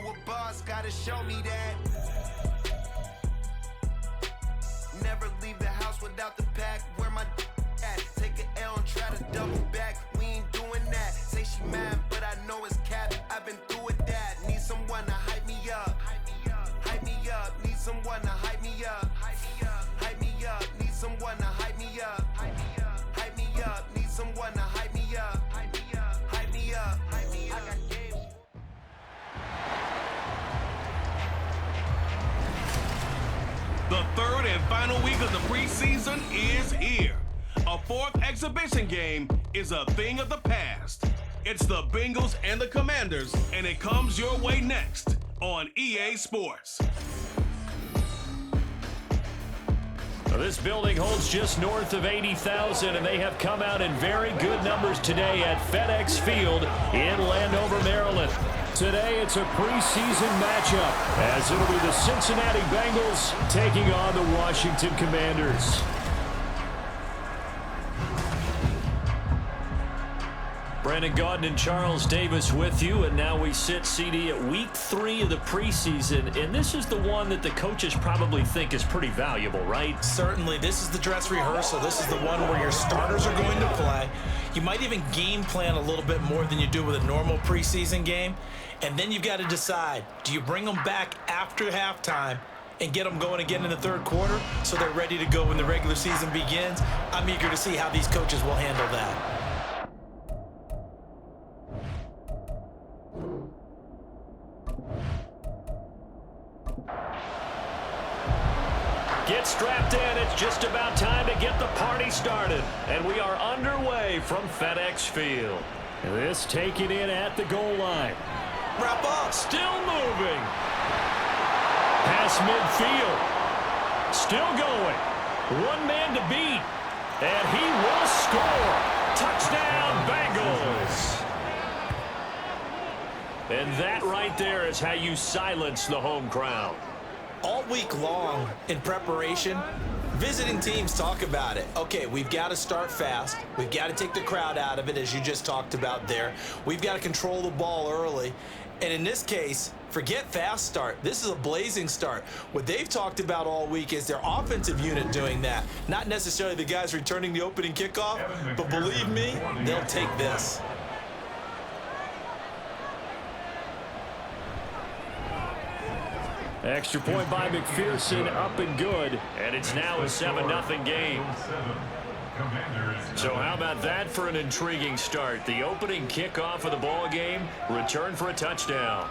a boss, gotta show me that. Never leave the house without the pack. Where my at? Take an L and try to double back. We ain't doing that. Say she mad, but I know it's cap. I've been through with that. Need someone to hype me up. Hype me up. Need someone to hype me up. Hype me up. Need someone to hype me up. Hype me up. Need someone to hype me up. Hype me up. Hype me up. I got games. The third and final week of the preseason is here. A fourth exhibition game is a thing of the past. It's the Bengals and the Commanders, and it comes your way next on EA Sports. This building holds just north of 80,000, and they have come out in very good numbers today at FedEx Field in Landover, Maryland. Today, it's a preseason matchup, as it'll be the Cincinnati Bengals taking on the Washington Commanders. Brandon Gaudin and Charles Davis with you, and now we sit, CD, at week 3 of the preseason, and this is the one that the coaches probably think is pretty valuable, right? Certainly. This is the dress rehearsal. This is the one where your starters are going to play. You might even game plan a little bit more than you do with a normal preseason game, and then you've got to decide, do you bring them back after halftime and get them going again in the third quarter so they're ready to go when the regular season begins? I'm eager to see how these coaches will handle that. Get strapped in. It's just about time to get the party started. And we are underway from FedEx Field. This taken in at the goal line. Wrap up. Still moving. Pass midfield. Still going. One man to beat. And he will score. Touchdown, Bengals. And that right there is how you silence the home crowd. All week long in preparation, visiting teams talk about it. Okay, we've got to start fast. We've got to take the crowd out of it, as you just talked about there. We've got to control the ball early. And in this case, forget fast start. This is a blazing start. What they've talked about all week is their offensive unit doing that. Not necessarily the guys returning the opening kickoff, but believe me, they'll take this. Extra point by McPherson, up and good, and it's now a 7-0 game. So how about that for an intriguing start? The opening kickoff of the ball game, return for a touchdown.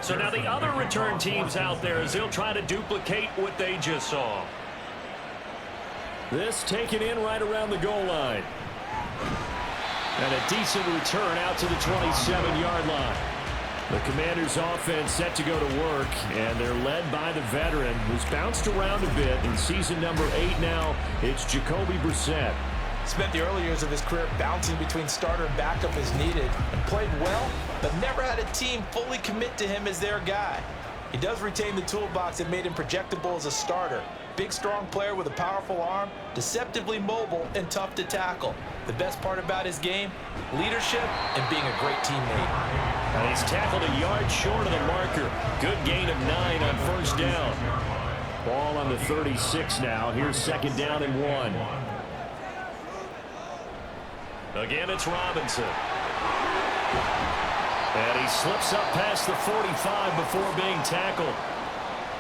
So now the other return teams out there, as they'll try to duplicate what they just saw. This taken in right around the goal line. And a decent return out to the 27-yard line. The Commanders' offense set to go to work, and they're led by the veteran who's bounced around a bit in season number 8 now. It's Jacoby Brissett. Spent the early years of his career bouncing between starter and backup as needed, and played well, but never had a team fully commit to him as their guy. He does retain the toolbox that made him projectable as a starter. Big, strong player with a powerful arm, deceptively mobile, and tough to tackle. The best part about his game, leadership and being a great teammate. And he's tackled a yard short of the marker. Good gain of 9 on first down. Ball on the 36 now. Here's second down and 1. Again, it's Robinson. And he slips up past the 45 before being tackled.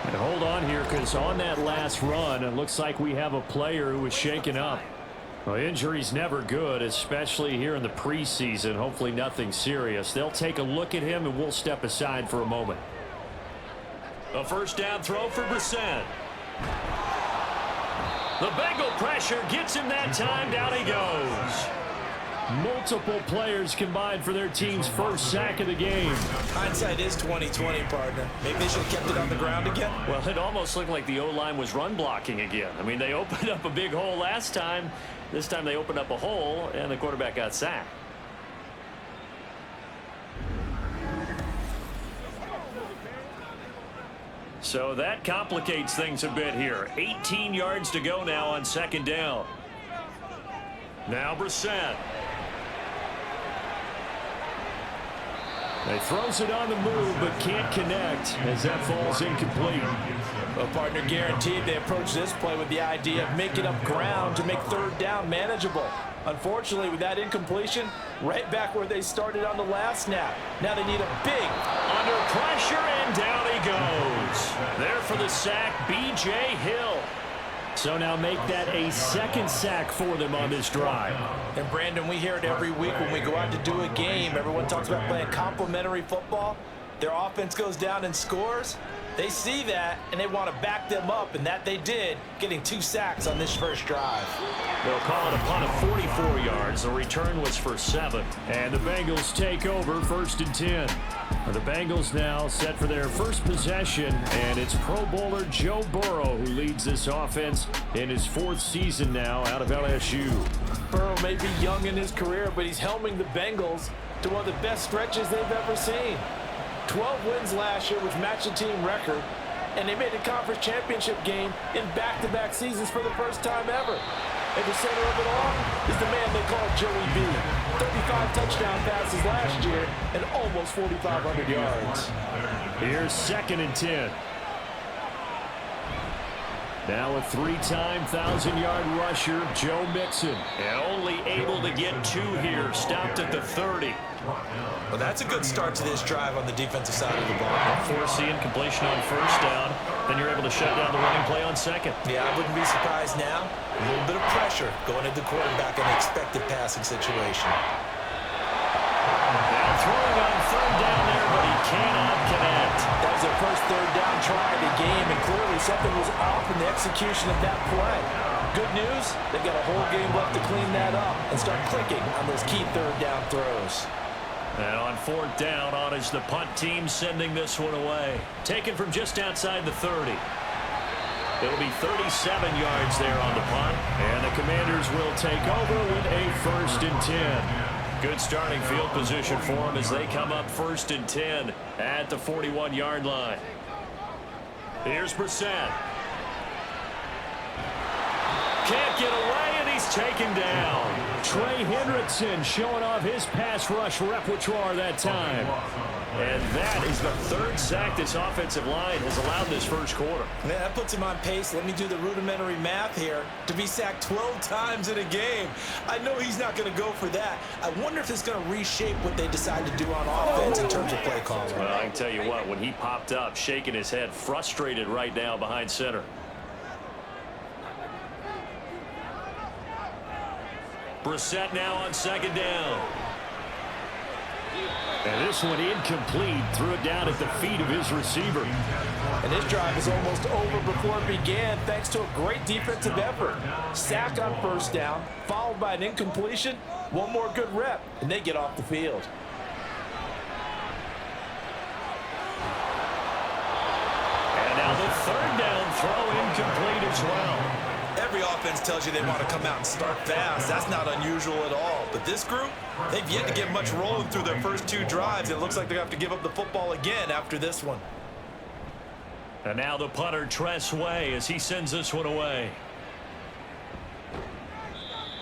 And hold on here, because on that last run, it looks like we have a player who was shaken up. Well, injury's never good, especially here in the preseason. Hopefully nothing serious. They'll take a look at him, and we'll step aside for a moment. A first down throw for Brissett. The Bengal pressure gets him that time. Down he goes. Multiple players combined for their team's first sack of the game. Hindsight is 20/20, partner. Maybe they should have kept it on the ground again. Well, it almost looked like the O-line was run blocking again. I mean, they opened up a big hole last time. This time they opened up a hole, and the quarterback got sacked. So that complicates things a bit here. 18 yards to go now on second down. Now Brissett. He throws it on the move, but can't connect as that falls incomplete. Well, partner, guaranteed they approach this play with the idea of making up ground to make third down manageable. Unfortunately, with that incompletion, right back where they started on the last snap. Now they need a big under pressure, and down he goes. There for the sack, B.J. Hill. So now make that a second sack for them on this drive. And Brandon, we hear it every week when we go out to do a game. Everyone talks about playing complementary football. Their offense goes down and scores. They see that, and they want to back them up, and that they did, getting 2 sacks on this first drive. They'll call it a punt of 44 yards. The return was for 7. And the Bengals take over 1st and 10. The Bengals now set for their first possession, and it's Pro Bowler Joe Burrow who leads this offense in his 4th season now out of LSU. Burrow may be young in his career, but he's helming the Bengals to one of the best stretches they've ever seen. 12 wins last year, which matched the team record, and they made the conference championship game in back-to-back seasons for the first time ever. At the center of it all is the man they call Joey B. 35 touchdown passes last year and almost 4,500 yards. Here's 2nd and 10. Now a 3-time 1,000-yard rusher, Joe Mixon. And only able to get 2 here. Stopped at the 30. Well, that's a good start to this drive on the defensive side of the ball. Foreseeing completion on 1st down. Then you're able to shut down the running play on 2nd. Yeah, I wouldn't be surprised now. A little bit of pressure going into the quarterback in an expected passing situation. Now throwing on 3rd down there, but he cannot connect. That was their first 3rd down try of the game, and clearly something was off in the execution of that play. Good news, they've got a whole game left to clean that up and start clicking on those key 3rd down throws. And on 4th down, on is the punt team sending this one away. Taken from just outside the 30. It'll be 37 yards there on the punt. And the Commanders will take over with a 1st and 10. Good starting field position for them as they come up 1st and 10 at the 41-yard line. Here's Brissett. Can't get away, and he's taken down. Trey Hendrickson showing off his pass rush repertoire that time. And that is the 3rd sack this offensive line has allowed this first quarter. Man, that puts him on pace. Let me do the rudimentary math here. To be sacked 12 times in a game. I know he's not going to go for that. I wonder if it's going to reshape what they decide to do on offense in terms of play calling. Well, I can tell you what, when he popped up, shaking his head, frustrated right now behind center. Brissett now on 2nd down. And this one incomplete. Threw it down at the feet of his receiver. And this drive is almost over before it began thanks to a great defensive effort. Sack on 1st down, followed by an incompletion. One more good rep, and they get off the field. And now the 3rd down throw incomplete as well. Every offense tells you they want to come out and start fast. That's not unusual at all. But this group, they've yet to get much rolling through their first 2 drives. It looks like they're going to have to give up the football again after this one. And now the punter, Tress Way, as he sends this one away.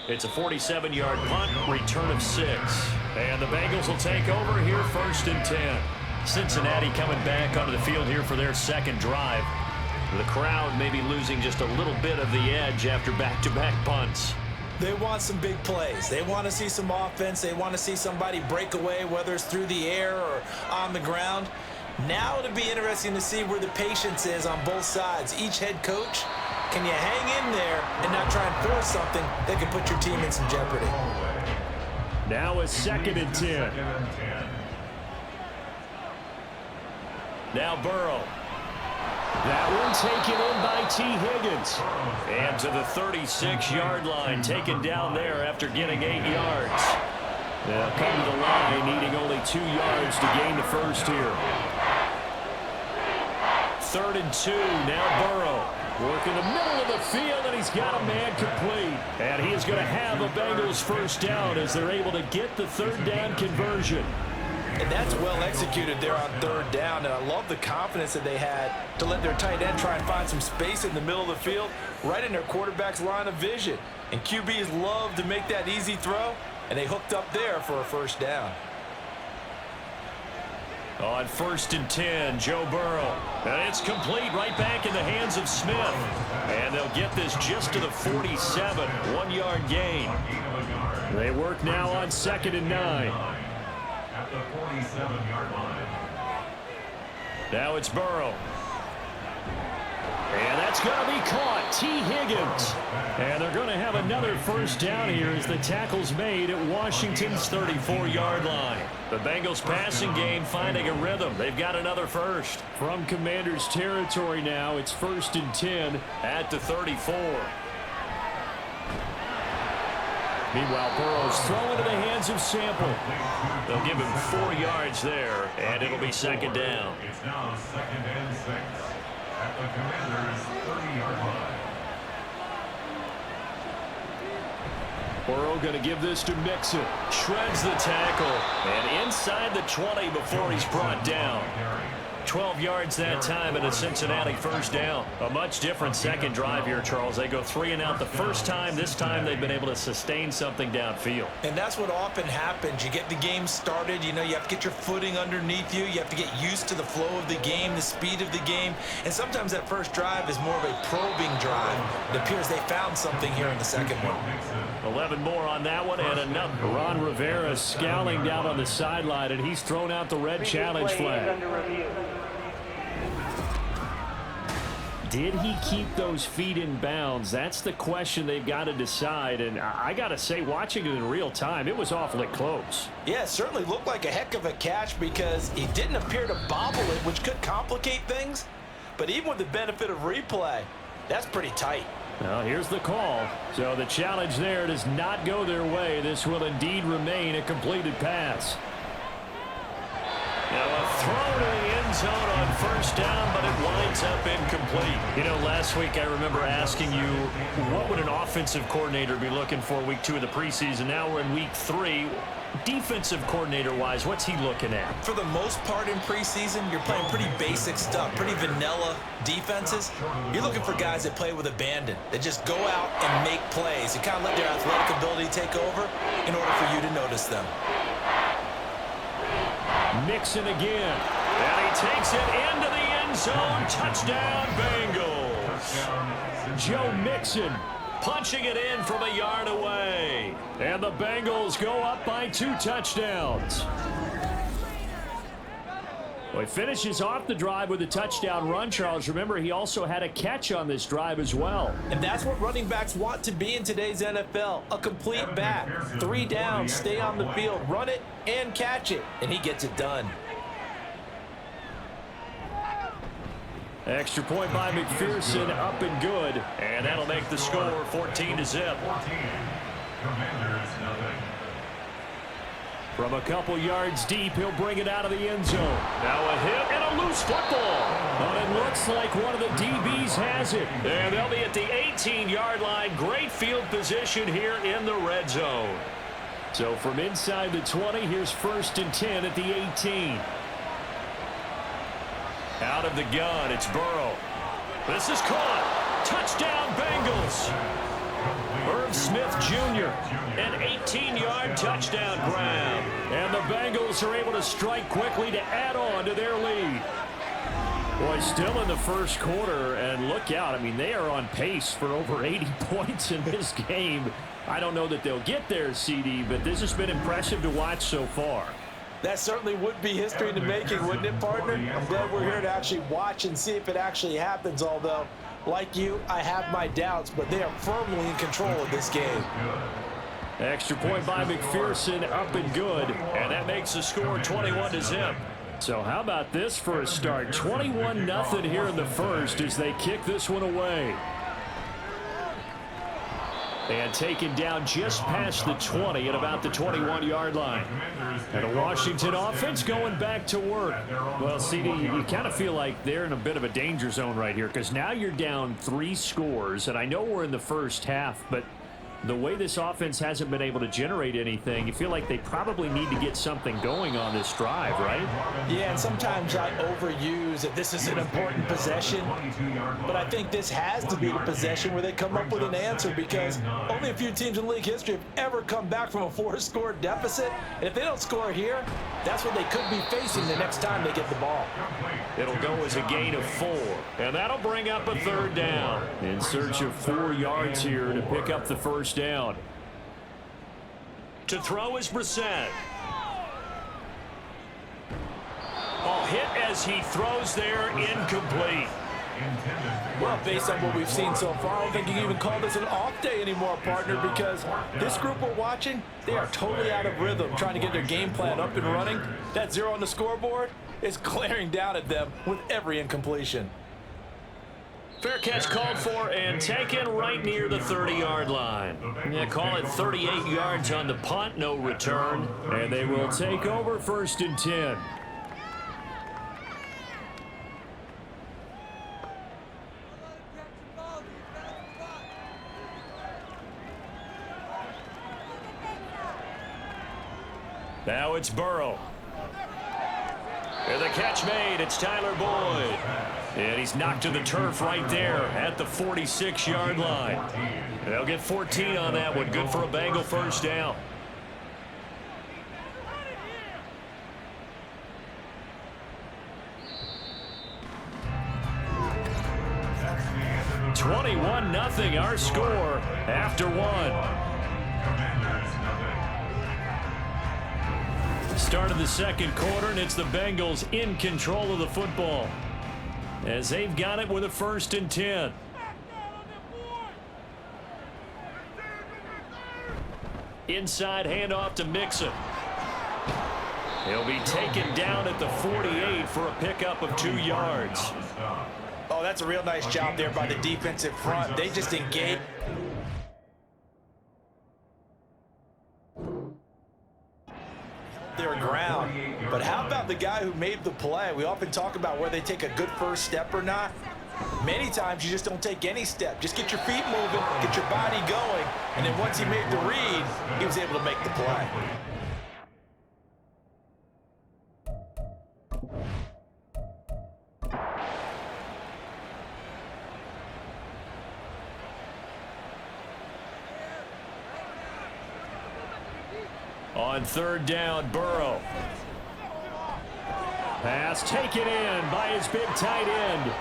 It's a 47-yard punt, return of 6. And the Bengals will take over here 1st and 10. Cincinnati coming back onto the field here for their 2nd drive. The crowd may be losing just a little bit of the edge after back-to-back punts. They want some big plays. They want to see some offense. They want to see somebody break away, whether it's through the air or on the ground. Now it'll be interesting to see where the patience is on both sides. Each head coach, can you hang in there and not try and force something that can put your team in some jeopardy? Now a 2nd and 10. Now Burrow. That one taken in by T. Higgins. And to the 36-yard line, taken down there after getting 8 yards. They'll come to the line, needing only 2 yards to gain the first here. 3rd and 2, now Burrow. Working the middle of the field, and he's got a man complete. And he is going to have a Bengals 1st down as they're able to get the 3rd down conversion. And that's well executed there on 3rd down. And I love the confidence that they had to let their tight end try and find some space in the middle of the field, right in their quarterback's line of vision. And QBs love to make that easy throw, and they hooked up there for a 1st down. On 1st and 10, Joe Burrow. And it's complete right back in the hands of Smith. And they'll get this just to the 47, 1-yard gain. They work now on 2nd and 9. At the 47-yard line. Now it's Burrow. And that's going to be caught. T. Higgins. And they're going to have another first down here as the tackle's made at Washington's 34-yard line. The Bengals passing game finding a rhythm. They've got another first. From Commanders territory now, it's 1st and 10 at the 34. Meanwhile, Burrow's thrown into the hands of Sample. They'll give him 4 yards there, and it'll be 2nd down. It's now 2nd and 6 at the Commanders' 30-yard line. Burrow going to give this to Mixon. Shreds the tackle. And inside the 20 before he's brought down. 12 yards that time and a Cincinnati first down. A much different second drive here, Charles. They go 3 and out the first time. This time they've been able to sustain something downfield. And that's what often happens. You get the game started. You know, you have to get your footing underneath you. You have to get used to the flow of the game, the speed of the game. And sometimes that first drive is more of a probing drive. It appears they found something here in the second one. 11 more on that one and another. Ron Rivera scowling down on the sideline, and he's thrown out the red challenge flag. Did he keep those feet in bounds? That's the question they've got to decide. And I got to say, watching it in real time, it was awfully close. Yeah, it certainly looked like a heck of a catch because he didn't appear to bobble it, which could complicate things. But even with the benefit of replay, that's pretty tight. Well, here's the call. So the challenge there does not go their way. This will indeed remain a completed pass. Now a throw to the end zone on first down, but it winds up incomplete. You know, last week I remember asking you, what would an offensive coordinator be looking for week 2 of the preseason? Now we're in week 3. Defensive coordinator-wise, what's he looking at? For the most part in preseason, you're playing pretty basic stuff, pretty vanilla defenses. You're looking for guys that play with abandon, that just go out and make plays and kind of let their athletic ability take over in order for you to notice them. Mixon again. And he takes it into the end zone. Touchdown, Bengals. Joe Mixon punching it in from a yard away. And the Bengals go up by 2 touchdowns. Well, he finishes off the drive with a touchdown run, Charles. Remember, he also had a catch on this drive as well. And that's what running backs want to be in today's NFL. A complete back. 3 downs, stay on the field, run it, and catch it. And he gets it done. Extra point by McPherson, up and good. And that'll make the score 14-0. Commanders nothing. From a couple yards deep, he'll bring it out of the end zone. Now a hit and a loose football. But it looks like one of the DBs has it. And they'll be at the 18-yard line. Great field position here in the red zone. So from inside the 20, here's 1st and 10 at the 18. Out of the gun, it's Burrow. This is caught. Touchdown, Bengals. Irv Smith Jr., an 18-yard touchdown grab. And the Bengals are able to strike quickly to add on to their lead. Boy, still in the first quarter, and look out. I mean, they are on pace for over 80 points in this game. I don't know that they'll get there, CD, but this has been impressive to watch so far. That certainly would be history in the making, wouldn't it, partner? I'm glad we're here to actually watch and see if it actually happens, although, like you, I have my doubts, but they are firmly in control of this game. Extra point by McPherson, up and good. And that makes the score 21-0. So how about this for a start? 21-0 here in the first as they kick this one away. And taken down just past the 20 at about the 21-yard line. And the Washington offense going back to work. Well, CD, you kind of feel like they're in a bit of a danger zone right here because now you're down 3 scores. And I know we're in the first half, but the way this offense hasn't been able to generate anything, you feel like they probably need to get something going on this drive, right? Yeah, and sometimes I overuse that this is an important possession, but I think this has to be the possession where they come up with an answer, because only a few teams in league history have ever come back from a 4-score deficit, and if they don't score here, that's what they could be facing the next time they get the ball. It'll go as a gain of 4, and that'll bring up a 3rd down. In search of 4 yards here to pick up the first down. To throw is Brissett. Oh, hit as he throws there, incomplete. Well, based on what we've seen so far, I don't think you can even call this an off day anymore, partner, because this group we're watching, they are totally out of rhythm, trying to get their game plan up and running. That 0 on the scoreboard is glaring down at them with every incompletion. Fair catch called for and taken right near the 30-yard line. Yeah, call it 38 yards on the punt, no return. And they will take over 1st and 10. Now it's Burrow. And the catch made. It's Tyler Boyd. And he's knocked to the turf right there at the 46-yard line. They'll get 14 on that one. Good for a Bengal first down. (21-0) our score after 1. Start of the second quarter, and it's the Bengals in control of the football as they've got it with a 1st and 10. Inside handoff to Mixon. He'll be taken down at the 48 for a pickup of 2 yards. Oh, that's a real nice job there by the defensive front. They just engage. Their ground. But how about the guy who made the play? We often talk about where they take a good first step or not. Many times you just don't take any step. Just get your feet moving, get your body going, and then once he made the read, he was able to make the play. On 3rd down, Burrow. Pass taken in by his big tight end.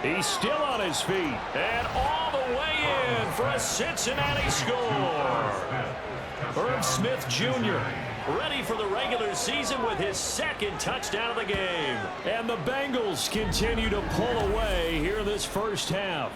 He's still on his feet. And all the way in for a Cincinnati score. Irv Smith Jr. ready for the regular season with his 2nd touchdown of the game. And the Bengals continue to pull away here in this first half.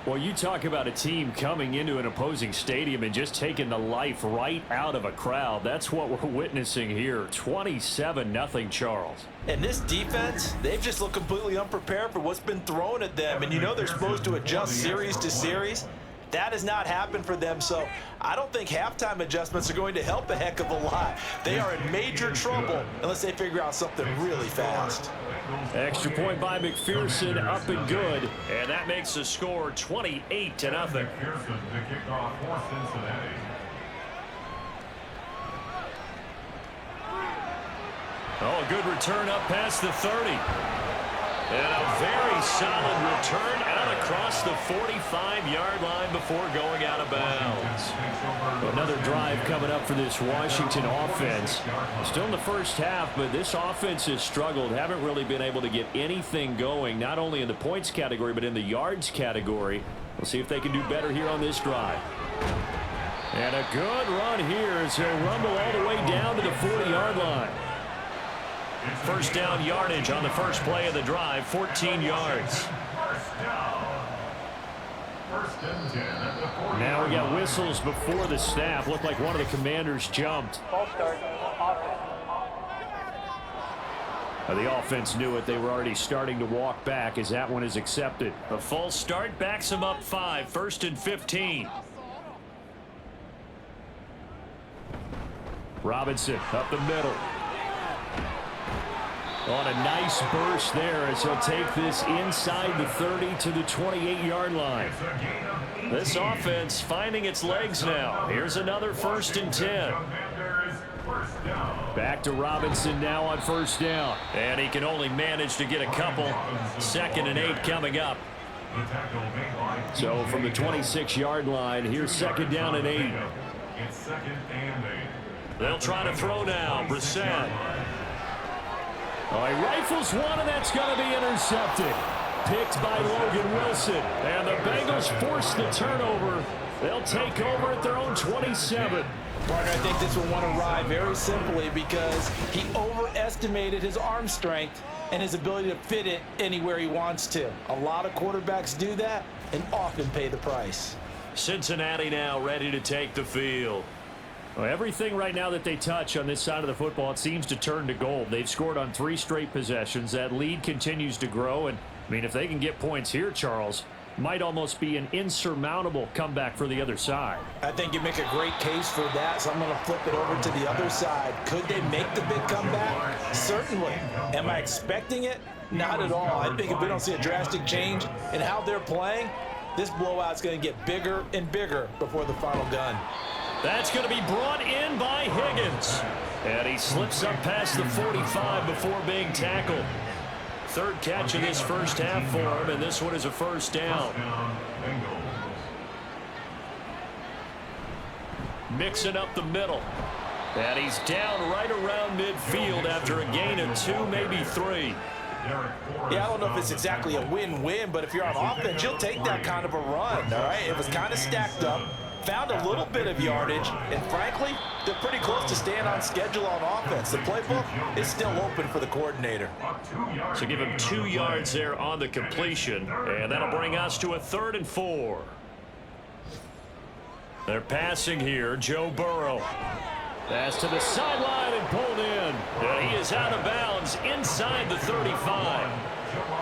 Well, you talk about a team coming into an opposing stadium and just taking the life right out of a crowd. That's what we're witnessing here. 27-0, Charles. And this defense, they've just looked completely unprepared for what's been thrown at them. And you know they're supposed to adjust series to series. That has not happened for them, so I don't think halftime adjustments are going to help a heck of a lot. They are in major trouble unless they figure out something really fast. Extra point by McPherson, up and good, and that makes the score 28-0. McPherson to kick off for Cincinnati. Oh, a good return up past the 30. And a very solid return out across the 45-yard line before going out of bounds. Another drive coming up for this Washington offense. Still in the first half, but this offense has struggled. Haven't really been able to get anything going, not only in the points category, but in the yards category. We'll see if they can do better here on this drive. And a good run here as he'll rumble all the way down to the 40-yard line. First down yardage on the first play of the drive, 14 yards. Now we got whistles before the snap. Looked like one of the Commanders jumped. The offense knew it. They were already starting to walk back as that one is accepted. A false start backs them up 5, 1st and 15. Robinson up the middle. On a nice burst there as he'll take this inside the 30 to the 28-yard line. This offense finding its legs now. Here's another 1st and 10. Back to Robinson now on 1st down. And he can only manage to get a couple. 2nd and 8 coming up. So from the 26-yard line, here's 2nd down and 8. They'll try to throw now. Brissett. Oh, he rifles one, and that's going to be intercepted. Picked by Logan Wilson. And the Bengals force the turnover. They'll take over at their own 27. Partner, I think this will want to ride very simply because he overestimated his arm strength and his ability to fit it anywhere he wants to. A lot of quarterbacks do that and often pay the price. Cincinnati now ready to take the field. Well, everything right now that they touch on this side of the football, it seems to turn to gold. They've scored on 3 straight possessions. That lead continues to grow. And, I mean, if they can get points here, Charles, might almost be an insurmountable comeback for the other side. I think you make a great case for that, so I'm going to flip it over to the other side. Could they make the big comeback? Certainly. Am I expecting it? Not at all. I think if we don't see a drastic change in how they're playing, this blowout's going to get bigger and bigger before the final gun. That's going to be brought in by Higgins. And he slips up past the 45 before being tackled. 3rd catch of this first half for him, and this one is a 1st down. Mixing up the middle. And he's down right around midfield after a gain of 2, maybe 3. Yeah, I don't know if it's exactly a win-win, but if you're on offense, you'll take that kind of a run, all right? It was kind of stacked up, found a little bit of yardage, and frankly, they're pretty close to staying on schedule on offense. The playbook is still open for the coordinator. So give him 2 yards there on the completion, and that'll bring us to a 3rd and 4. They're passing here, Joe Burrow. Pass to the sideline and pulled in. And he is out of bounds inside the 35.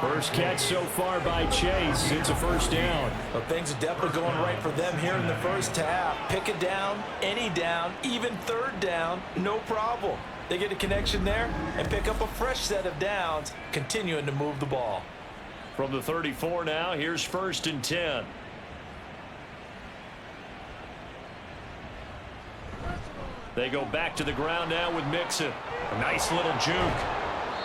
First catch so far by Chase. It's a 1st down. Well, things are definitely going right for them here in the first half. Pick a down, any down, even 3rd down, no problem. They get a connection there and pick up a fresh set of downs, continuing to move the ball. From the 34 now, here's 1st and 10. They go back to the ground now with Mixon. A nice little juke.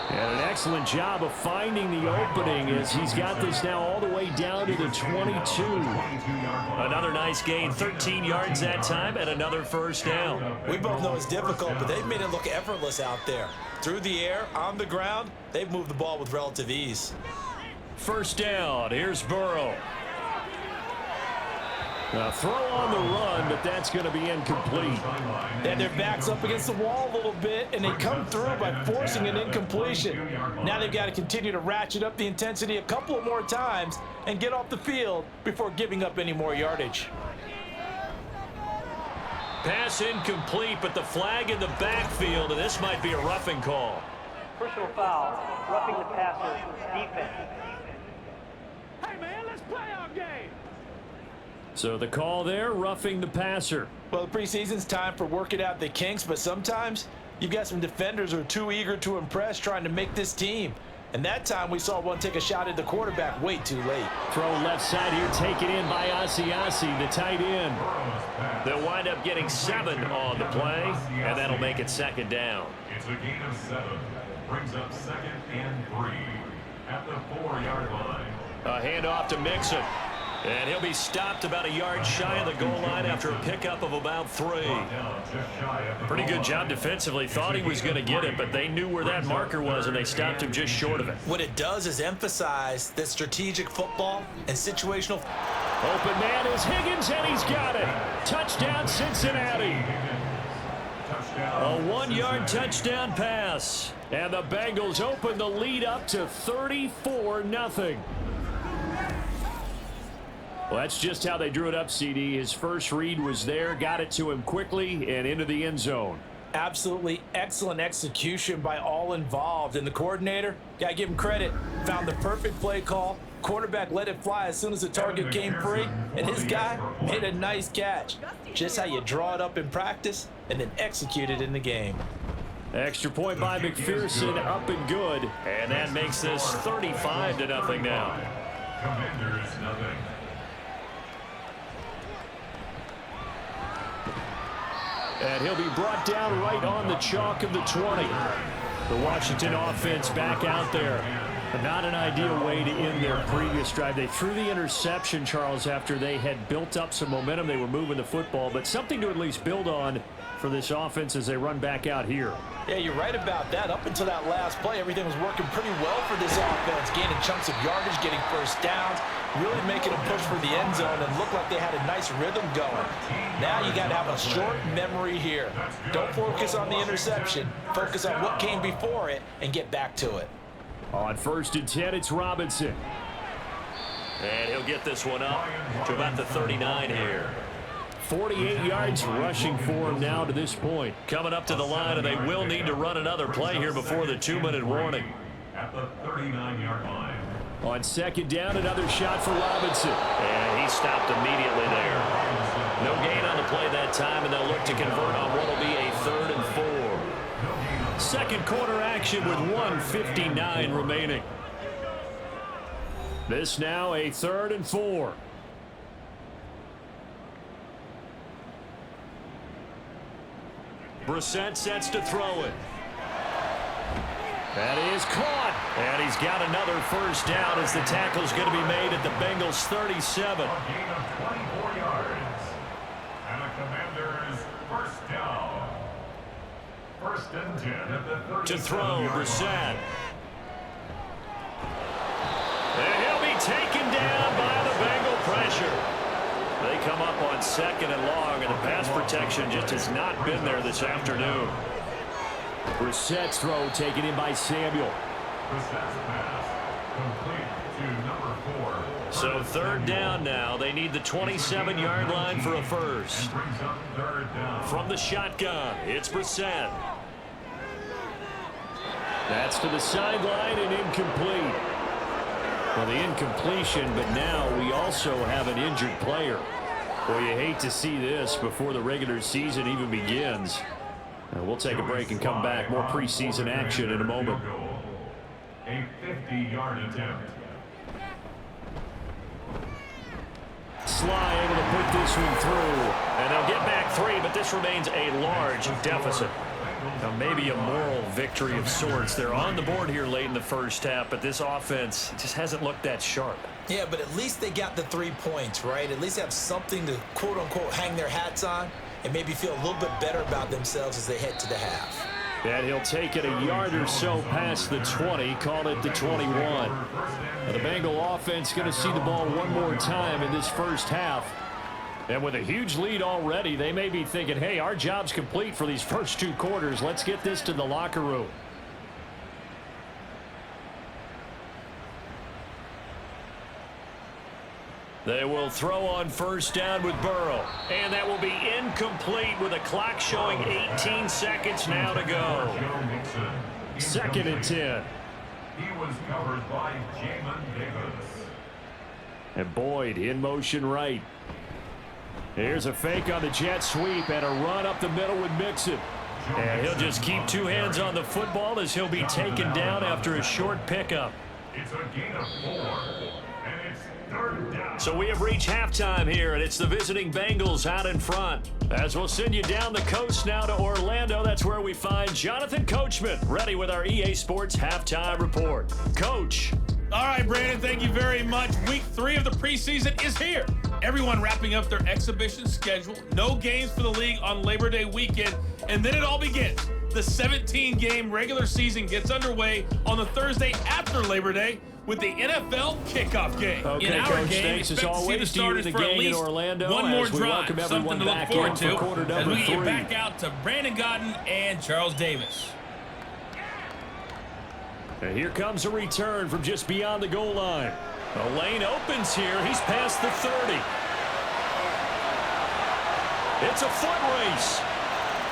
And an excellent job of finding the opening as he's got this now all the way down to the 22. Another nice gain, 13 yards that time, and another 1st down. We both know it's difficult, but they've made it look effortless out there. Through the air, on the ground, they've moved the ball with relative ease. 1st down, here's Burrow. Now throw on the run, but that's going to be incomplete. And their back's up against the wall a little bit, and they come through by forcing an incompletion. Now they've got to continue to ratchet up the intensity a couple of more times and get off the field before giving up any more yardage. Pass incomplete, but the flag in the backfield, and this might be a roughing call. Personal foul, roughing the passer, defense. Hey, man, let's play our game. So the call there, roughing the passer. Well, the preseason's time for working out the kinks, but sometimes you've got some defenders who are too eager to impress trying to make this team. And that time we saw one take a shot at the quarterback way too late. Throw left side here, taken in by Asiasi, the tight end. They'll wind up getting 7 on the play, and that'll make it 2nd down. It's a gain of 7. Brings up 2nd and 3 at the 4-yard line. A handoff to Mixon. And he'll be stopped about a yard shy of the goal line after a pickup of about 3. Pretty good job defensively. Thought he was going to get it, but they knew where that marker was, and they stopped him just short of it. What it does is emphasize that strategic football and situational. Open man is Higgins, and he's got it. Touchdown, Cincinnati. A 1-yard touchdown pass. And the Bengals open the lead up to 34-0. Well, that's just how they drew it up, CD. His first read was there, got it to him quickly, and into the end zone. Absolutely excellent execution by all involved. And the coordinator, got to give him credit, found the perfect play call. Quarterback let it fly as soon as the target came free, and his guy made a nice catch. Just how you draw it up in practice and then execute it in the game. Extra point by McPherson, up and good. And that makes this 35-0 now. Commanders nothing. And he'll be brought down right on the chalk of the 20. The Washington offense back out there. Not an ideal way to end their previous drive. They threw the interception, Charles, after they had built up some momentum. They were moving the football, but something to at least build on for this offense as they run back out here. Yeah, you're right about that. Up until that last play, everything was working pretty well for this offense. Gaining chunks of yardage, getting first downs, really making a push for the end zone, and looked like they had a nice rhythm going. Now you got to have a short memory here. Don't focus on the interception. Focus on what came before it and get back to it. On 1st and 10, it's Robinson. And he'll get this one up to about the 39 here. 48 yards rushing for him now to this point. Coming up to the line, and they will need to run another play here before the 2-minute warning. At the 39-yard line. On 2nd down, another shot for Robinson. And he stopped immediately there. No gain on the play that time, and they'll look to convert on what will be a 3rd and 4. Second quarter action with 1:59 remaining. This now a 3rd and 4. Brissett sets to throw it. That is caught. And he's got another first down as the tackle's going to be made at the Bengals 37. A gain of 24 yards. And the Commanders first down. 1st and 10 at the 37-yard To throw, Brissett. And he'll be taken down by the Bengal pressure. They come up on 2nd and long, and the pass protection just has not been there this afternoon. Brissett's throw taken in by Samuel. Brissett's pass complete to number 4. So 3rd down now. They need the 27-yard line for a first. Brings up 3rd down. From the shotgun, it's Brissett. That's to the sideline and incomplete. Well, the incompletion, but now we also have an injured player. Well, you hate to see this before the regular season even begins. We'll take a break and come back. More preseason action in a moment. A 50-yard attempt. Sly able to put this one through. And they'll get back 3, but this remains a large deficit. Now, maybe a moral victory of sorts. They're on the board here late in the first half, but this offense just hasn't looked that sharp. Yeah, but at least they got the 3 points, right? At least they have something to, quote-unquote, hang their hats on and maybe feel a little bit better about themselves as they head to the half. And he'll take it a yard or so past the 20, call it the 21. And the Bengal offense going to see the ball one more time in this first half. And with a huge lead already, they may be thinking, hey, our job's complete for these first 2 quarters. Let's get this to the locker room. They will throw on first down with Burrow. And that will be incomplete with a clock showing 18 seconds now to go. 2nd and 10. He was covered by Jamin Davis. And Boyd in motion right. Here's a fake on the jet sweep and a run up the middle with Mixon. And he'll just keep 2 hands on the football as he'll be taken down after a short pickup. It's a gain of 4, and it's 3rd down. So we have reached halftime here, and it's the visiting Bengals out in front. As we'll send you down the coast now to Orlando, that's where we find Jonathan Coachman, ready with our EA Sports Halftime Report. Coach. All right, Brandon, thank you very much. Week 3 of the preseason is here. Everyone wrapping up their exhibition schedule. No games for the league on Labor Day weekend. And then it all begins. The 17-game regular season gets underway on the Thursday after Labor Day with the NFL kickoff game. Okay, in our Coach, game, thanks as expect to see always the to you and starters the for at gang in least Orlando one more as we drive. welcome everyone Something to look back forward in to for quarter as number we 3. get back out to Brandon Godden and Charles Davis. And here comes a return from just beyond the goal line. The lane opens here. He's past the 30. It's a foot race.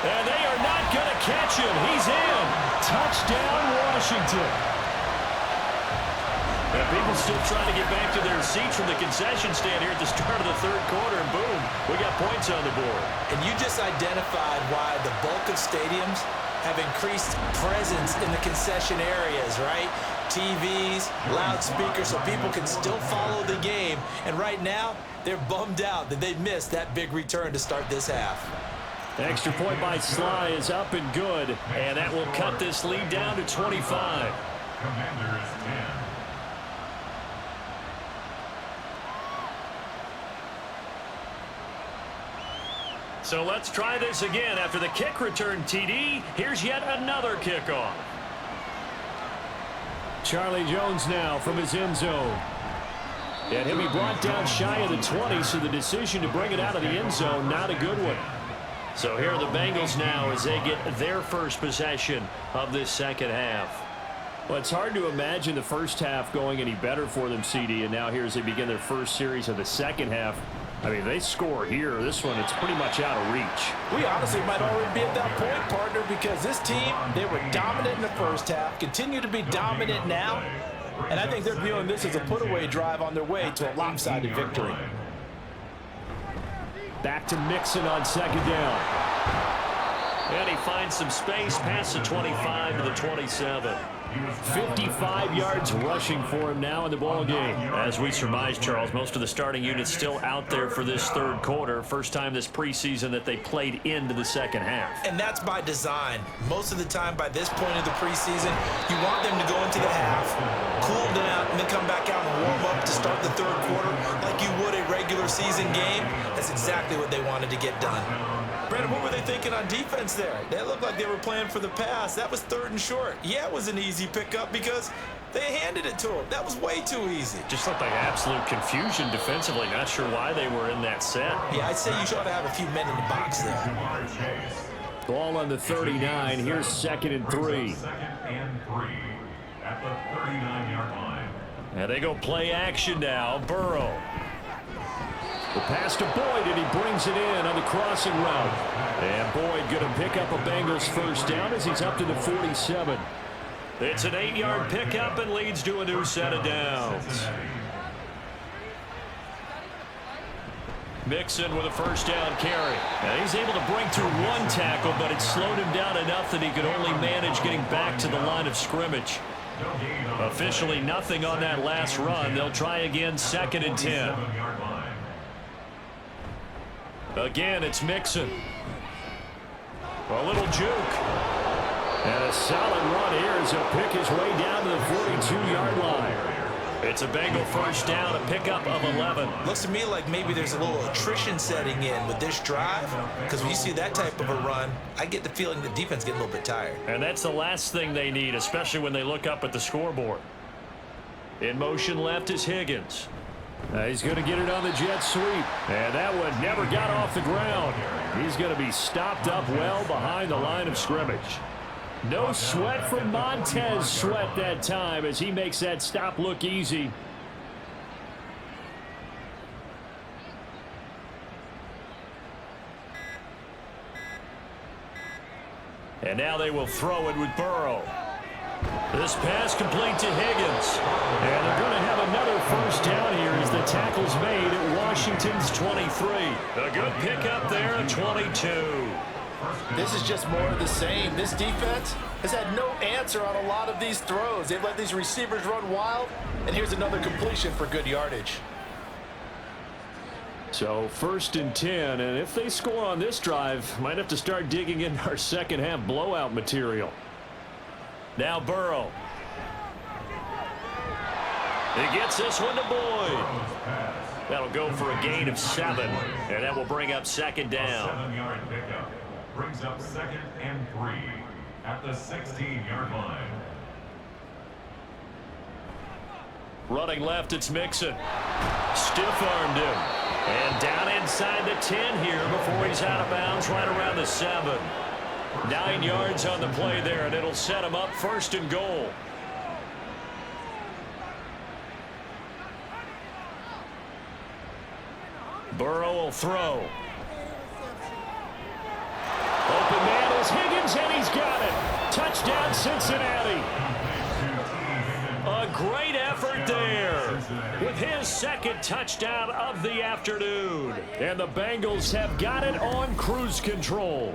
And they are not going to catch him. He's in. Touchdown, Washington. And people still trying to get back to their seats from the concession stand here at the start of the 3rd quarter, and boom, we got points on the board. And you just identified why the bulk of stadiums have increased presence in the concession areas, right? TVs, loudspeakers, so people can still follow the game. And right now, they're bummed out that they missed that big return to start this half. Extra point by Sly is up and good, and that will cut this lead down to 25. Commanders 10. So let's try this again. After the kick return TD, here's yet another kickoff. Charlie Jones now from his end zone. And he'll be brought down shy of the 20, so the decision to bring it out of the end zone, not a good one. So here are the Bengals now as they get their first possession of this second half. Well, it's hard to imagine the first half going any better for them, CD, and now here as they begin their first series of the second half. I mean, they score here. This one, it's pretty much out of reach. We honestly might already be at that point, partner, because this team, they were dominant in the first half, continue to be dominant now, and I think they're viewing this as a put-away drive on their way to a lopsided victory. Back to Mixon on second down. And he finds some space past the 25 to the 27. 55 yards rushing for him now in the ball game. As we surmise, Charles, most of the starting units still out there for this third quarter. First time this preseason that they played into the second half. And that's by design. Most of the time by this point of the preseason, you want them to go into the half, cool down, and then come back out and warm up to start the third quarter like you would a regular season game. That's exactly what they wanted to get done. Brandon, what were they thinking on defense there? They looked like they were playing for the pass. That was third and short. Yeah, it was an easy pickup because they handed it to him. That was way too easy. Just looked like absolute confusion defensively. Not sure why they were in that set. Yeah, I'd say you should have a few men in the box there. Ball on the 39. Here's 2nd and 3. 2nd and 3 at the 39-yard line. And they go play action now. Burrow. The pass to Boyd, and he brings it in on the crossing route. And Boyd going to pick up a Bengals first down as he's up to the 47. It's an 8-yard pickup and leads to a new set of downs. Mixon with a first down carry. And he's able to break through one tackle, but it slowed him down enough that he could only manage getting back to the line of scrimmage. Officially nothing on that last run. They'll try again, 2nd and 10. Again, it's Mixon. A little juke. And a solid run here as he'll pick his way down to the 42-yard line. It's a Bengal first down, a pickup of 11. Looks to me like maybe there's a little attrition setting in with this drive, because when you see that type of a run, I get the feeling the defense getting a little bit tired. And that's the last thing they need, especially when they look up at the scoreboard. In motion left is Higgins. He's going to get it on the jet sweep. And that one never got off the ground. He's going to be stopped up well behind the line of scrimmage. No sweat from Montez Sweat that time as he makes that stop look easy. And now they will throw it with Burrow. This pass complete to Higgins. And they're going to have another first down here as the tackle's made at Washington's 23. A good pickup there at 22. This is just more of the same. This defense has had no answer on a lot of these throws. They've let these receivers run wild, and here's another completion for good yardage. So 1st and 10, and if they score on this drive, might have to start digging into our second half blowout material. Now Burrow. He gets this one to Boyd. That'll go for a gain of 7, and that will bring up 2nd down. 7-yard pickup brings up 2nd and 3 at the 16-yard line. Running left, it's Mixon. Stiff-armed him. And down inside the 10 here before he's out of bounds right around the 7. 9 yards on the play there, and it'll set him up 1st and goal. Burrow will throw. Open man is Higgins, and he's got it. Touchdown, Cincinnati. A great effort there with his 2nd touchdown of the afternoon. And the Bengals have got it on cruise control.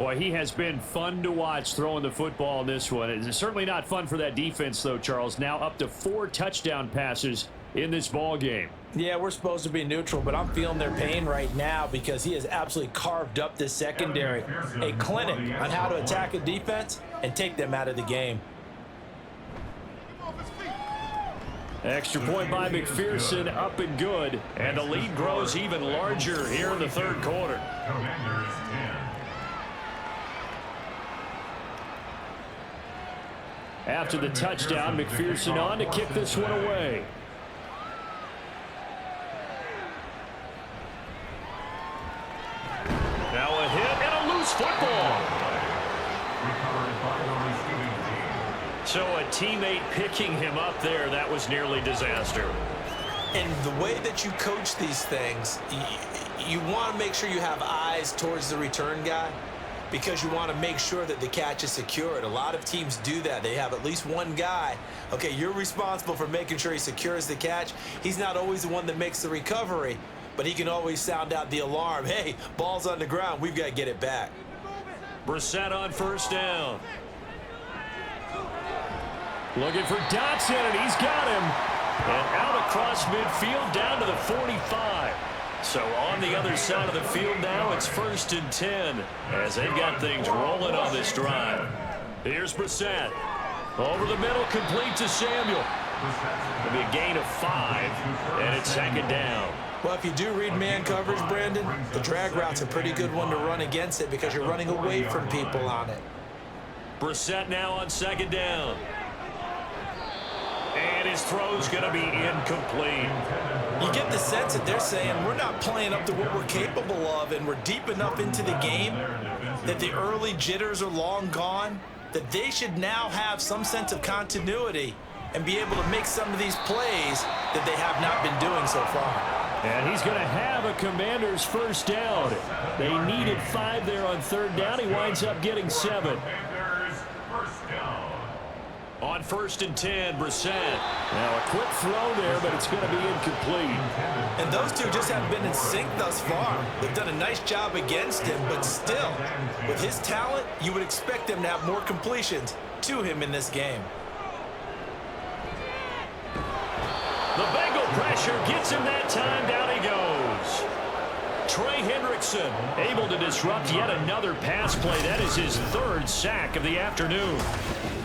Boy, he has been fun to watch throwing the football in this one. It's certainly not fun for that defense, though, Charles. Now up to 4 touchdown passes in this ball game. Yeah, we're supposed to be neutral, but I'm feeling their pain right now because he has absolutely carved up this secondary. A clinic on how to attack a defense and take them out of the game. Extra point by McPherson, up and good. And the lead grows even larger here in the third quarter. Commanders 10. After the touchdown, McPherson on to kick this one away. Now a hit and a loose football. Recovered by the receiving team. So a teammate picking him up there, that was nearly disaster. And the way that you coach these things, you want to make sure you have eyes towards the return guy because you want to make sure that the catch is secured. A lot of teams do that. They have at least one guy. Okay, you're responsible for making sure he secures the catch. He's not always the one that makes the recovery, but he can always sound out the alarm. Hey, ball's on the ground. We've got to get it back. Brissett on first down. Looking for Dotson, and he's got him. And out across midfield down to the 45. So on the other side of the field now, it's 1st and 10 as they've got things rolling on this drive. Here's Brissett. Over the middle, complete to Samuel. It'll be a gain of 5, and it's 2nd down. Well, if you do read man coverage, Brandon, the drag route's a pretty good one to run against it because you're running away from people on it. Brissett now on 2nd down. And his throw's going to be incomplete. You get the sense that they're saying we're not playing up to what we're capable of, and we're deep enough into the game that the early jitters are long gone, that they should now have some sense of continuity and be able to make some of these plays that they have not been doing so far. And he's going to have a Commander's first down. They needed 5 there on 3rd down. He winds up getting 7. Commanders first down. On 1st and 10, Brissett. Now a quick throw there, but it's going to be incomplete. And those two just haven't been in sync thus far. They've done a nice job against him, but still, with his talent, you would expect them to have more completions to him in this game. The Bengal pressure gets him that time. Down he goes. Trey Hendrickson able to disrupt yet another pass play. That is his 3rd sack of the afternoon.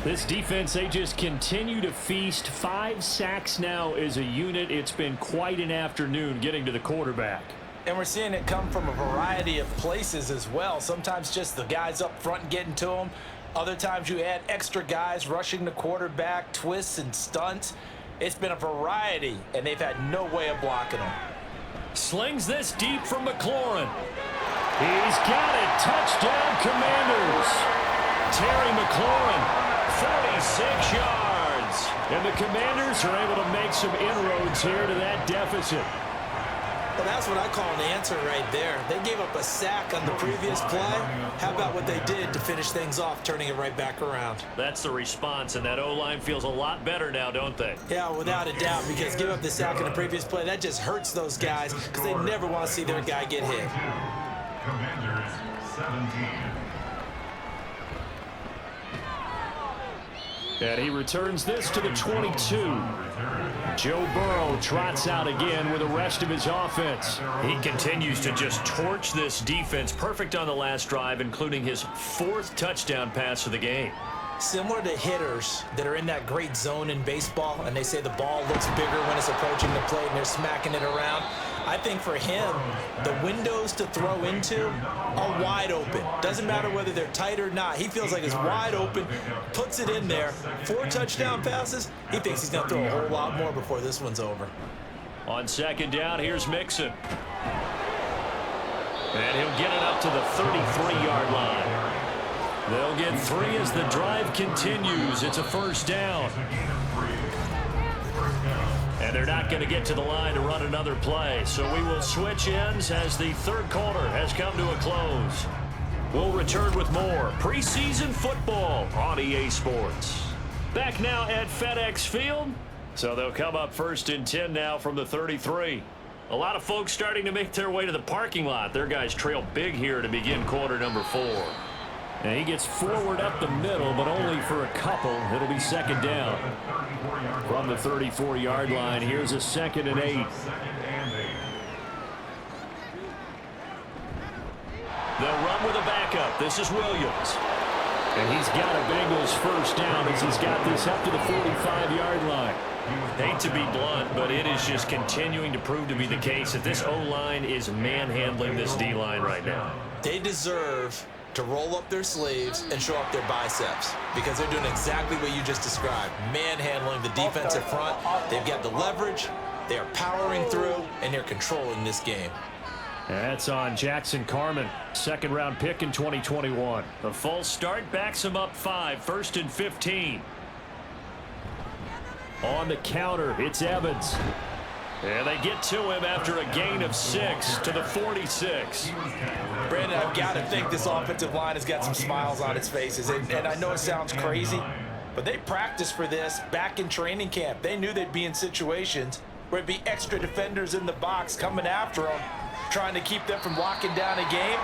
This defense, they just continue to feast. 5 sacks now as a unit. It's been quite an afternoon getting to the quarterback. And we're seeing it come from a variety of places as well. Sometimes just the guys up front getting to him. Other times you add extra guys rushing the quarterback, twists and stunts. It's been a variety, and they've had no way of blocking them. Slings this deep from McLaurin. He's got it. Touchdown, Commanders. Terry McLaurin, 46 yards. And the Commanders are able to make some inroads here to that deficit. Well, that's what I call an answer right there. They gave up a sack on the previous play. How about what they did to finish things off, turning it right back around? That's the response, and that O-line feels a lot better now, don't they? Yeah, without a doubt, because give up the sack on the previous play, that just hurts those guys because they never want to see their guy get hit. Commanders 17. And he returns this to the 22. Joe Burrow trots out again with the rest of his offense. He continues to just torch this defense. Perfect on the last drive, including his 4th touchdown pass of the game. Similar to hitters that are in that great zone in baseball, and they say the ball looks bigger when it's approaching the plate and they're smacking it around. I think for him, the windows to throw into are wide open. Doesn't matter whether they're tight or not. He feels like it's wide open, puts it in there. 4 touchdown passes. He thinks he's going to throw a whole lot more before this one's over. On 2nd down, here's Mixon. And he'll get it up to the 33-yard line. They'll get 3 as the drive continues. It's a 1st down. And they're not going to get to the line to run another play. So we will switch ends as the 3rd quarter has come to a close. We'll return with more preseason football on EA Sports. Back now at FedEx Field. So they'll come up 1st and 10 now from the 33. A lot of folks starting to make their way to the parking lot. Their guys trail big here to begin quarter number 4. And he gets forward up the middle, but only for a couple. It'll be second down. From the 34-yard line, here's a 2nd and 8. They'll run with a backup. This is Williams. And he's got a Bengals first down as he's got this up to the 45-yard line. Hate to be blunt, but it is just continuing to prove to be the case that this O-line is manhandling this D-line right now. They deserve to roll up their sleeves and show up their biceps because they're doing exactly what you just described, manhandling the defensive front. They've got the leverage, they are powering through, and they're controlling this game. That's on Jackson Carman, 2nd-round pick in 2021. A false start backs him up 5, 1st and 15. On the counter, it's Evans. And they get to him after a gain of 6 to the 46. Brandon, I've got to think this offensive line has got some smiles on its faces. And I know it sounds crazy, but they practiced for this back in training camp. They knew they'd be in situations where it'd be extra defenders in the box coming after them, trying to keep them from locking down a game.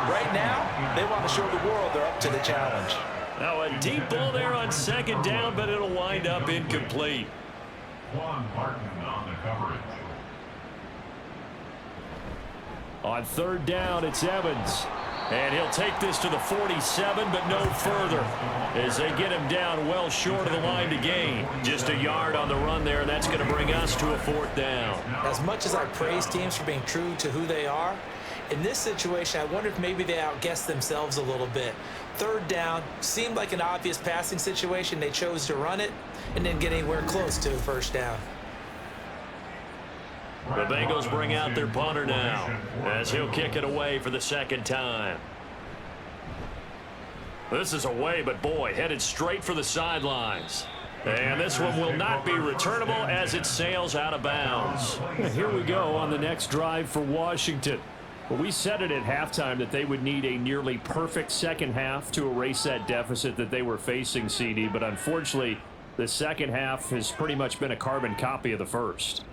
Right now, they want to show the world they're up to the challenge. Now a deep ball there on 2nd down, but it'll wind up incomplete. Juan Martin on the coverage. On 3rd down, it's Evans. And he'll take this to the 47, but no further as they get him down well short of the line to gain. Just a yard on the run there, and that's going to bring us to a 4th down. As much as I praise teams for being true to who they are, in this situation, I wonder if maybe they outguessed themselves a little bit. 3rd down seemed like an obvious passing situation. They chose to run it and didn't get anywhere close to a 1st down. The Bengals bring out their punter now as he'll kick it away for the 2nd time. This is away, but boy, headed straight for the sidelines. And this one will not be returnable as it sails out of bounds. Here we go on the next drive for Washington. Well, we said it at halftime that they would need a nearly perfect second half to erase that deficit that they were facing, CD, but unfortunately, the second half has pretty much been a carbon copy of the first.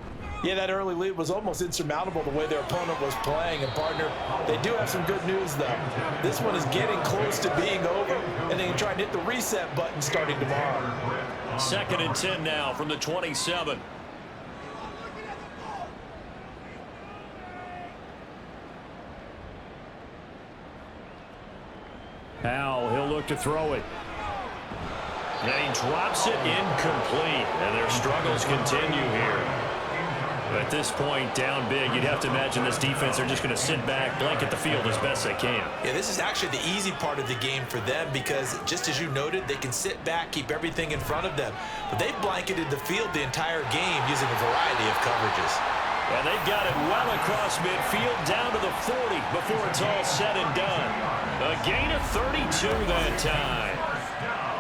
Yeah, that early lead was almost insurmountable the way their opponent was playing. And, partner, they do have some good news, though. This one is getting close to being over, and they can try and hit the reset button starting tomorrow. 2nd and 10 now from the 27. Howell, he'll look to throw it. And he drops it incomplete, and their struggles continue here. At this point, down big, you'd have to imagine this defense are just going to sit back, blanket the field as best they can. Yeah, this is actually the easy part of the game for them because, just as you noted, they can sit back, keep everything in front of them. But they've blanketed the field the entire game using a variety of coverages. And they've got it well across midfield down to the 40 before it's all said and done. A gain of 32 that time.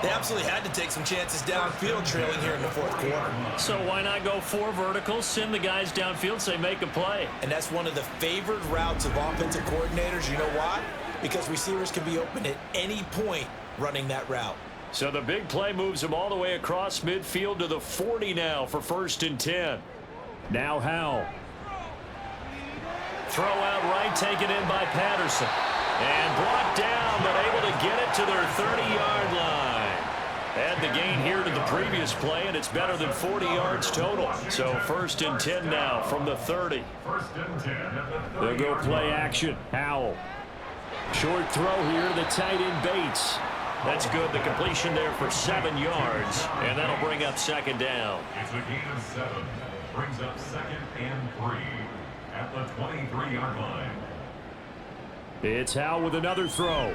They absolutely had to take some chances downfield trailing here in the 4th quarter. So why not go 4 verticals, send the guys downfield, say make a play? And that's one of the favored routes of offensive coordinators. You know why? Because receivers can be open at any point running that route. So the big play moves them all the way across midfield to the 40 now for 1st and 10. Now Howell. Throw out right, taken in by Patterson. And brought down, but able to get it to their 30-yard line. Add the gain here to the previous play, and it's better than 40 yards total. So 1st and 10 now from the 30. 1st and 10 at the 30. They'll go play action. Howell. Short throw here to the tight end Bates. That's good. The completion there for 7 yards, and that'll bring up 2nd down. It's a gain of 7. Brings up 2nd and 3 at the 23-yard line. It's Howell with another throw.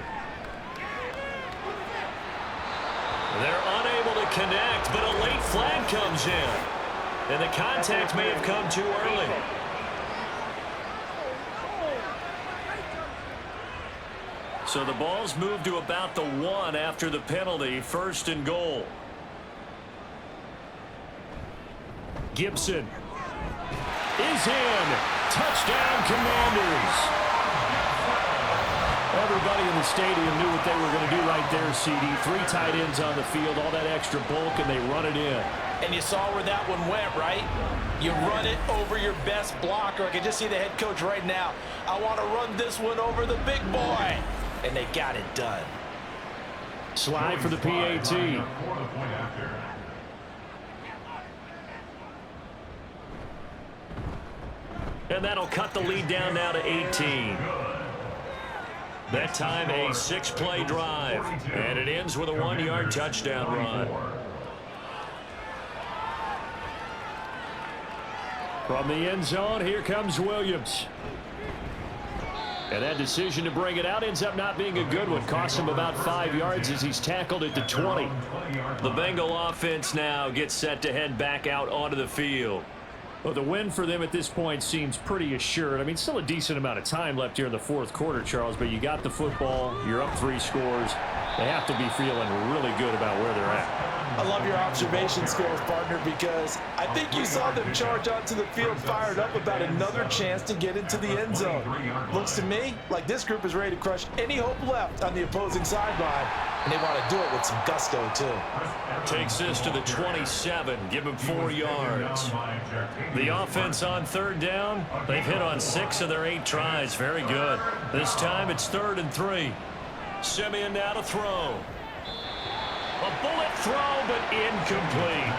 They're unable to connect, but a late flag comes in. And the contact may have come too early. So the ball's moved to about the 1 after the penalty. 1st and goal. Gibson is in. Touchdown, Commanders. Everybody in the stadium knew what they were going to do right there, CD. 3 tight ends on the field, all that extra bulk, and they run it in. And you saw where that one went, right? You run it over your best blocker. I can just see the head coach right now. I want to run this one over the big boy. And they got it done. Slide for the PAT. And that'll cut the lead down now to 18. That time a 6-play drive. And it ends with a 1-yard touchdown run. From the end zone, here comes Williams. And that decision to bring it out ends up not being a good one. Cost him about 5 yards as he's tackled at the 20. The Bengal offense now gets set to head back out onto the field. Well, the win for them at this point seems pretty assured. I mean, still a decent amount of time left here in the fourth quarter, Charles, but you got the football, you're up 3 scores. They have to be feeling really good about where they're at. I love your observation skills, partner, because I think you saw them charge onto the field fired up about another chance to get into the end zone. Looks to me like this group is ready to crush any hope left on the opposing sideline, and they want to do it with some gusto, too. Takes this to the 27, give him 4 yards. The offense on third down, they've hit on 6 of their 8 tries. Very good. This time it's 3rd and 3. Simeon now to throw. A bullet throw, but incomplete.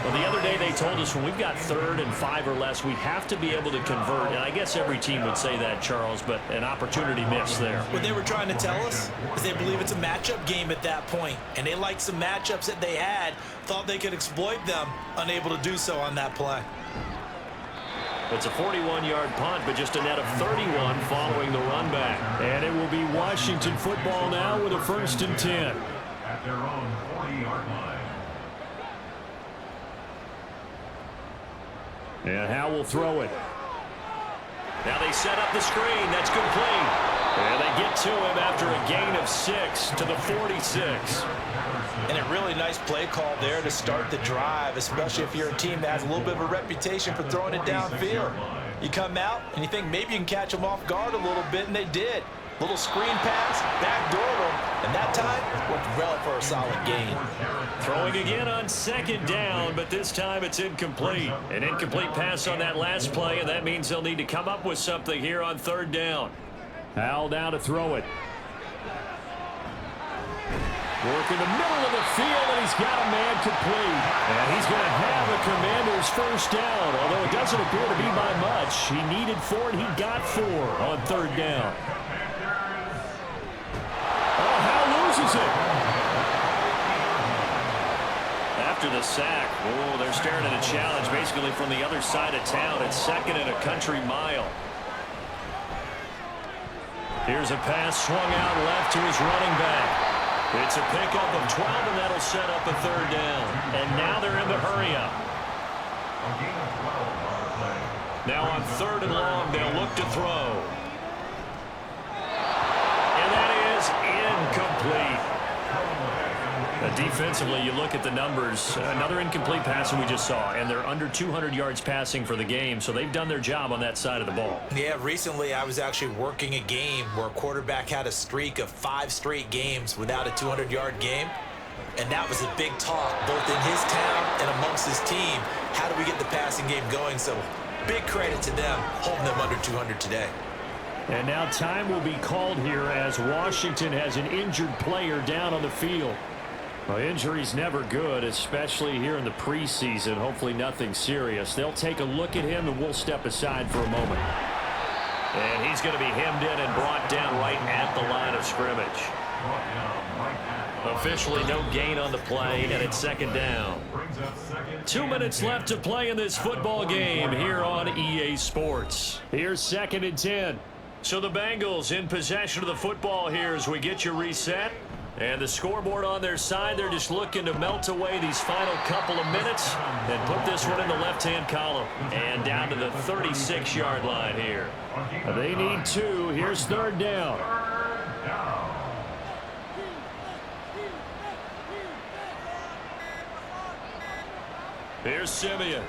Well, the other day they told us when we've got 3rd and 5 or less, we have to be able to convert. And I guess every team would say that, Charles, but an opportunity missed there. What they were trying to tell us is they believe it's a matchup game at that point, and they liked some matchups that they had, thought they could exploit them, unable to do so on that play. It's a 41-yard punt, but just a net of 31 following the run back. And it will be Washington football now with a 1st and 10. At their own 40-yard line. And Howe will throw it. Now they set up the screen. That's complete. And they get to him after a gain of 6 to the 46. And a really nice play call there to start the drive, especially if you're a team that has a little bit of a reputation for throwing it downfield. You come out and you think maybe you can catch them off guard a little bit, and they did. Little screen pass, backdoor them, and that time worked well for a solid gain. Throwing again on 2nd down, but this time it's incomplete. An incomplete pass on that last play, and that means they'll need to come up with something here on 3rd down. Howell down to throw it. Work in the middle of the field, and he's got a man complete. And he's going to have the Commanders' 1st down, although it doesn't appear to be by much. He needed 4, and he got 4 on 3rd down. Oh, Howell loses it. After the sack, oh, they're staring at a challenge basically from the other side of town. It's 2nd and a country mile. Here's a pass swung out left to his running back. It's a pickup of 12, and that'll set up a 3rd down. And now they're in the hurry-up. Now on 3rd and long, they'll look to throw. And that is incomplete. Defensively, you look at the numbers. Another incomplete pass that we just saw, and they're under 200 yards passing for the game, so they've done their job on that side of the ball. Yeah, recently I was actually working a game where a quarterback had a streak of 5 straight games without a 200-yard game, and that was a big talk both in his town and amongst his team. How do we get the passing game going? So big credit to them holding them under 200 today. And now time will be called here as Washington has an injured player down on the field. Well, injury's never good, especially here in the preseason. Hopefully nothing serious. They'll take a look at him, and we'll step aside for a moment. And he's going to be hemmed in and brought down right at the line of scrimmage. Officially no gain on the play, and it's 2nd down. 2 minutes left to play in this football game here on EA Sports. Here's 2nd and 10. So the Bengals in possession of the football here as we get you reset. And the scoreboard on their side, they're just looking to melt away these final couple of minutes and put this one in the left-hand column. And down to the 36-yard line here. They need 2. Here's 3rd down. Here's Simeon.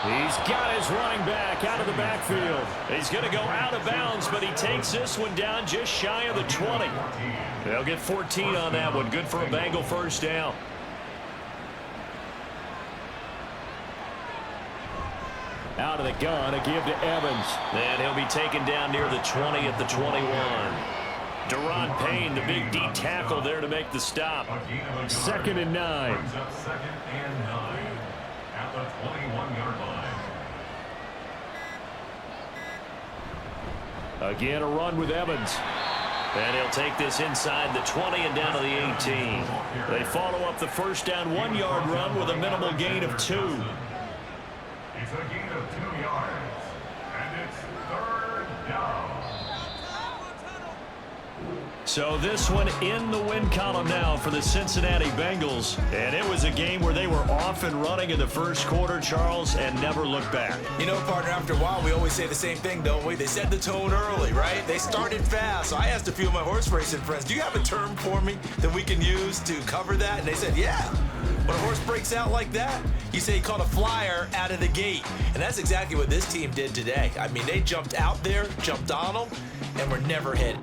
He's got his running back out of the backfield. He's going to go out of bounds, but he takes this one down just shy of the 20. They'll get 14 on that one. Good for a Bengal 1st down. Out of the gun, a give to Evans. And he'll be taken down near the 20 at the 21. Deron Payne, the big D tackle there to make the stop. 2nd and 9. Brings up 2nd and 9 at the 21-yard line. Again, a run with Evans. And he'll take this inside the 20 and down to the 18. They follow up the first down 1-yard run with a minimal gain of 2. It's a gain of 2 yards, and it's 3rd down. So this one in the win column now for the Cincinnati Bengals. And it was a game where they were off and running in the first quarter, Charles, and never looked back. You know, partner, after a while, we always say the same thing, don't we? They set the tone early, right? They started fast. So I asked a few of my horse racing friends, do you have a term for me that we can use to cover that? And they said, yeah. When a horse breaks out like that, you say he caught a flyer out of the gate. And that's exactly what this team did today. I mean, they jumped out there, jumped on them, and were never hit.